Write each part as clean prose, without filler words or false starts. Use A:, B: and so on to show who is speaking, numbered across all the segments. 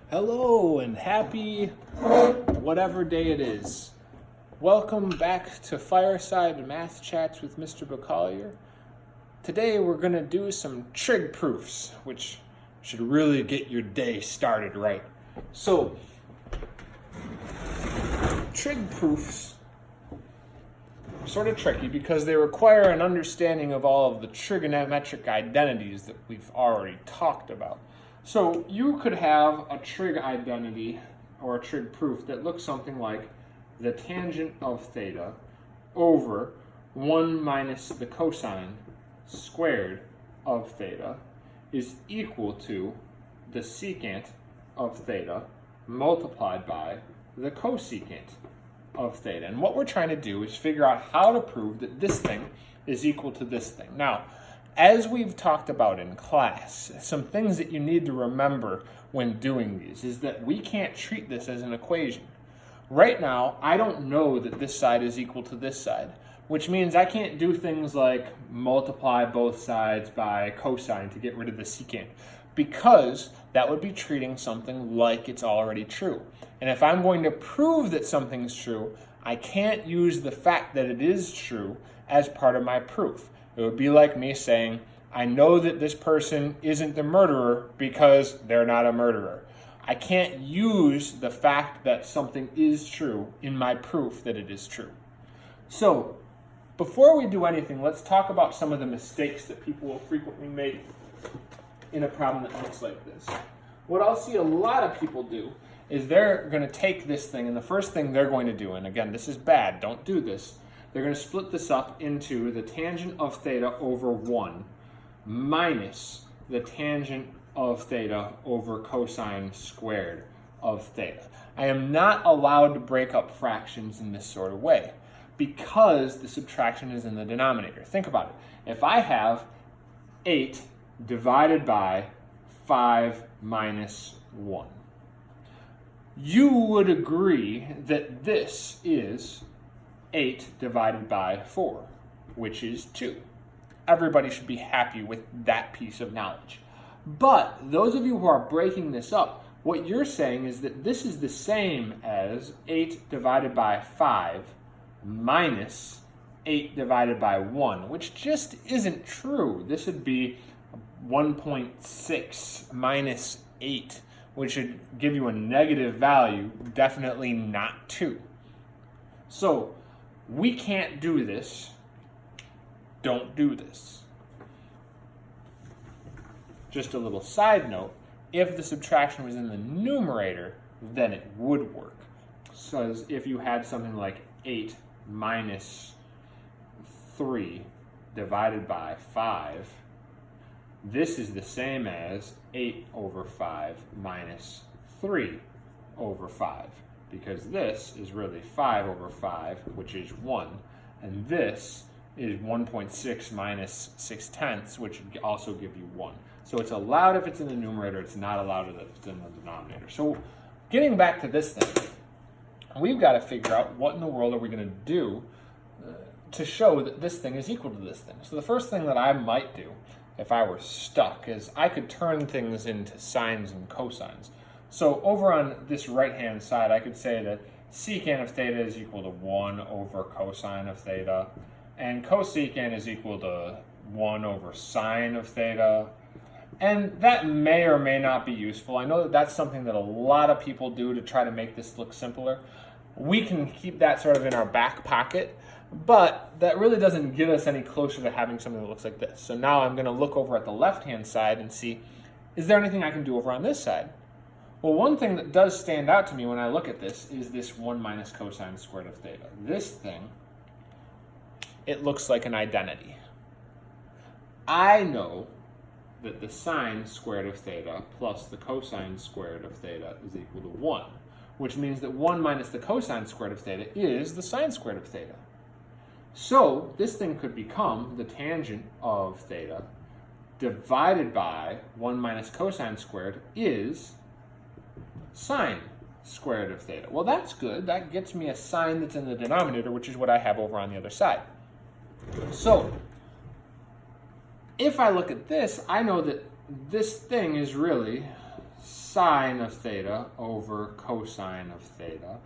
A: Hello and happy whatever day it is. Welcome back to Fireside Math Chats with Mr. Precalc. Today we're going to do some trig proofs, which should really get your day started right. So, trig proofs are sort of tricky because they require an understanding of all of the trigonometric identities that we've already talked about. So you could have a trig identity or a trig proof that looks something like the tangent of theta over 1 minus the cosine squared of theta is equal to the secant of theta multiplied by the cosecant of theta. And what we're trying to do is figure out how to prove that this thing is equal to this thing. Now, as we've talked about in class, some things that you need to remember when doing these is that we can't treat this as an equation. Right now, I don't know that this side is equal to this side, which means I can't do things like multiply both sides by cosine to get rid of the secant, because that would be treating something like it's already true. And if I'm going to prove that something's true, I can't use the fact that it is true as part of my proof. It would be like me saying, I know that this person isn't the murderer because they're not a murderer. I can't use the fact that something is true in my proof that it is true. So, before we do anything, let's talk about some of the mistakes that people will frequently make in a problem that looks like this. What I'll see a lot of people do is they're going to take this thing, and the first thing they're going to do, and again, this is bad, don't do this, they're going to split this up into the tangent of theta over 1 minus the tangent of theta over cosine squared of theta. I am not allowed to break up fractions in this sort of way because the subtraction is in the denominator. Think about it. If I have 8 divided by 5 minus 1, you would agree that this is 8 divided by 4, which is 2. Everybody should be happy with that piece of knowledge. But those of you who are breaking this up, what you're saying is that this is the same as 8 divided by 5 minus 8 divided by 1, which just isn't true. This would be 1.6 minus 8, which should give you a negative value, definitely not 2. So, we can't do this. Don't do this. Just a little side note, if the subtraction was in the numerator, then it would work. So if you had something like 8 minus 3 divided by 5, this is the same as 8 over 5 minus 3 over 5. Because this is really 5 over 5, which is 1. And this is 1.6 minus 6/10, which would also give you 1. So it's allowed if it's in the numerator, it's not allowed if it's in the denominator. So getting back to this thing, we've got to figure out what in the world are we going to do to show that this thing is equal to this thing. So the first thing that I might do, if I were stuck, is I could turn things into sines and cosines. So over on this right-hand side, I could say that secant of theta is equal to 1 over cosine of theta, and cosecant is equal to 1 over sine of theta. And that may or may not be useful. I know that that's something that a lot of people do to try to make this look simpler. We can keep that sort of in our back pocket, but that really doesn't get us any closer to having something that looks like this. So now I'm going to look over at the left-hand side and see, is there anything I can do over on this side? Well, one thing that does stand out to me when I look at this is this 1 minus cosine squared of theta. This thing, it looks like an identity. I know that the sine squared of theta plus the cosine squared of theta is equal to 1, which means that 1 minus the cosine squared of theta is the sine squared of theta. So this thing could become the tangent of theta divided by 1 minus cosine squared is sine squared of theta. Well, that's good. That gets me a sine that's in the denominator, which is what I have over on the other side. So if I look at this, I know that this thing is really sine of theta over cosine of theta.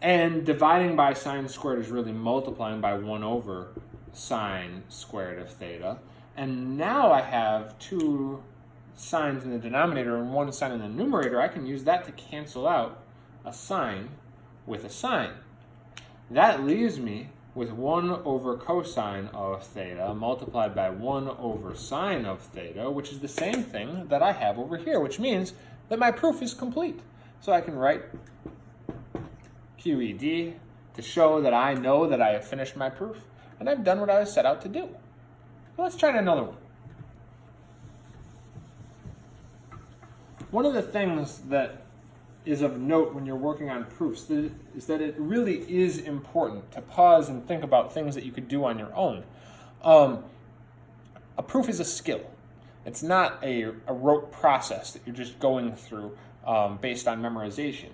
A: And dividing by sine squared is really multiplying by 1 over sine squared of theta. And now I have 2 sines in the denominator and 1 sine in the numerator. I can use that to cancel out a sine with a sine. That leaves me with 1 over cosine of theta multiplied by 1 over sine of theta, which is the same thing that I have over here, which means that my proof is complete. So I can write QED to show that I know that I have finished my proof and I've done what I was set out to do. Well, let's try another one. One of the things that is of note when you're working on proofs is that it really is important to pause and think about things that you could do on your own. A proof is a skill. It's not a rote process that you're just going through based on memorization.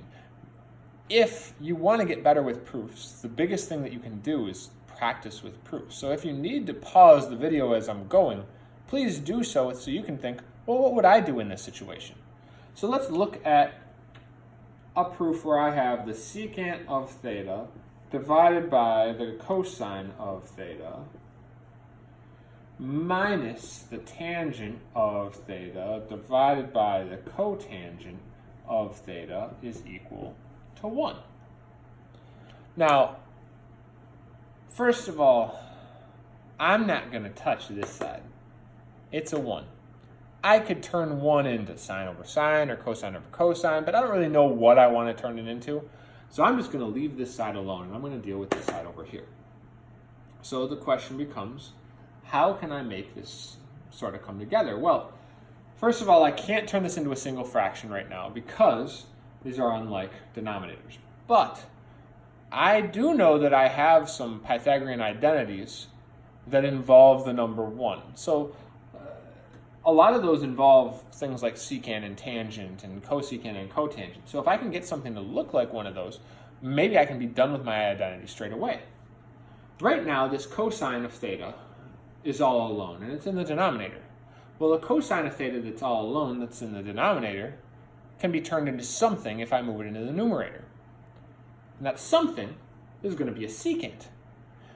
A: If you want to get better with proofs, the biggest thing that you can do is practice with proofs. So if you need to pause the video as I'm going, please do so you can think, well, what would I do in this situation? So let's look at a proof where I have the secant of theta divided by the cosine of theta minus the tangent of theta divided by the cotangent of theta is equal to 1. Now, first of all, I'm not going to touch this side. It's a 1. I could turn 1 into sine over sine or cosine over cosine, but I don't really know what I want to turn it into. So I'm just going to leave this side alone, and I'm going to deal with this side over here. So the question becomes, how can I make this sort of come together? Well, first of all, I can't turn this into a single fraction right now because these are unlike denominators. But I do know that I have some Pythagorean identities that involve the number 1. So a lot of those involve things like secant and tangent and cosecant and cotangent. So if I can get something to look like one of those, maybe I can be done with my identity straight away. Right now, this cosine of theta is all alone, and it's in the denominator. Well, the cosine of theta that's all alone, that's in the denominator, can be turned into something if I move it into the numerator. And that something is going to be a secant.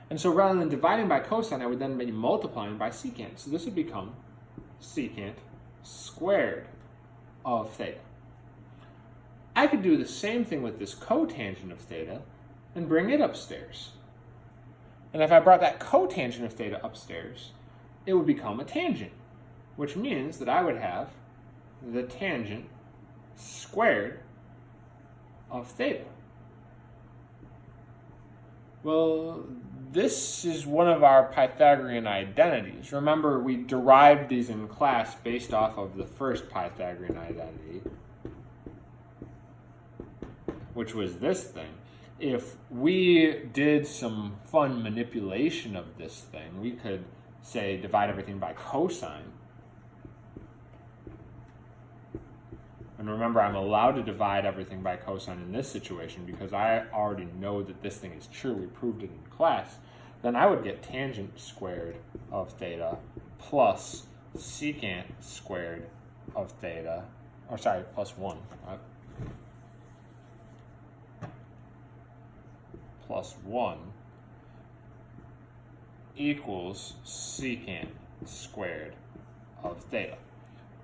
A: And so rather than dividing by cosine, I would then be multiplying by secant. So this would become secant squared of theta. I could do the same thing with this cotangent of theta and bring it upstairs. And if I brought that cotangent of theta upstairs, it would become a tangent, which means that I would have the tangent squared of theta. Well, this is one of our Pythagorean identities. Remember, we derived these in class based off of the first Pythagorean identity, which was this thing. If we did some fun manipulation of this thing, we could say divide everything by cosine. And remember, I'm allowed to divide everything by cosine in this situation because I already know that this thing is true. We proved it in class. Then I would get tangent squared of theta plus secant squared of theta, plus 1. Plus 1 equals secant squared of theta.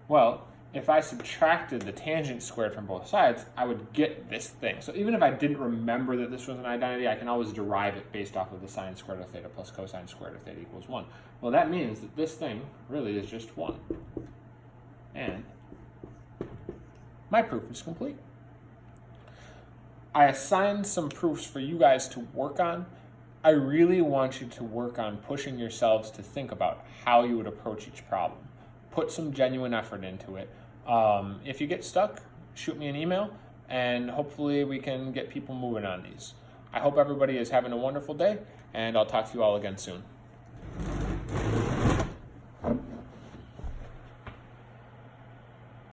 A: Well, if I subtracted the tangent squared from both sides, I would get this thing. So even if I didn't remember that this was an identity, I can always derive it based off of the sine squared of theta plus cosine squared of theta equals 1. Well, that means that this thing really is just 1. And my proof is complete. I assigned some proofs for you guys to work on. I really want you to work on pushing yourselves to think about how you would approach each problem. Put some genuine effort into it. If you get stuck, shoot me an email, and hopefully we can get people moving on these. I hope everybody is having a wonderful day, and I'll talk to you all again soon.